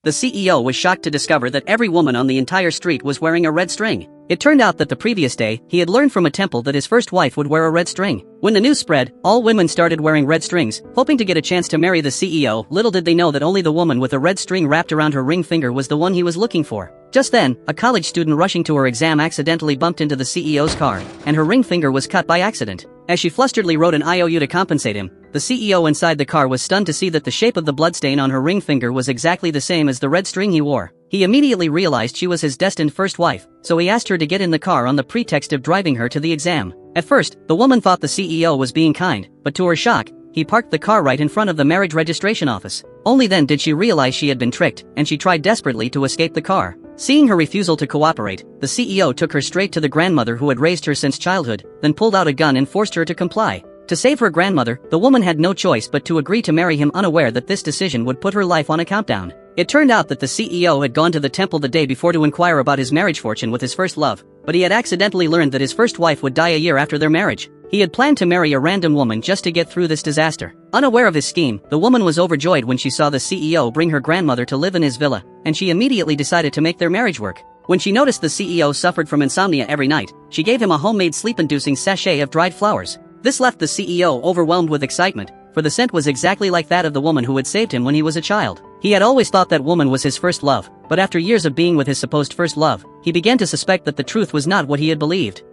The CEO was shocked to discover that every woman on the entire street was wearing a red string. It turned out that the previous day, he had learned from a temple that his first wife would wear a red string. When the news spread, all women started wearing red strings, hoping to get a chance to marry the CEO. Little did they know that only the woman with a red string wrapped around her ring finger was the one he was looking for. Just then, a college student rushing to her exam accidentally bumped into the CEO's car, and her ring finger was cut by accident. As she flusteredly wrote an IOU to compensate him, the CEO inside the car was stunned to see that the shape of the bloodstain on her ring finger was exactly the same as the red string he wore. He immediately realized she was his destined first wife, so he asked her to get in the car on the pretext of driving her to the exam. At first, the woman thought the CEO was being kind, but to her shock, he parked the car right in front of the marriage registration office. Only then did she realize she had been tricked, and she tried desperately to escape the car. Seeing her refusal to cooperate, the CEO took her straight to the grandmother who had raised her since childhood, then pulled out a gun and forced her to comply. To save her grandmother, the woman had no choice but to agree to marry him, unaware that this decision would put her life on a countdown. It turned out that the CEO had gone to the temple the day before to inquire about his marriage fortune with his first love, but he had accidentally learned that his first wife would die a year after their marriage. He had planned to marry a random woman just to get through this disaster. Unaware of his scheme, the woman was overjoyed when she saw the CEO bring her grandmother to live in his villa, and she immediately decided to make their marriage work. When she noticed the CEO suffered from insomnia every night, she gave him a homemade sleep-inducing sachet of dried flowers. This left the CEO overwhelmed with excitement, for the scent was exactly like that of the woman who had saved him when he was a child. He had always thought that woman was his first love, but after years of being with his supposed first love, he began to suspect that the truth was not what he had believed.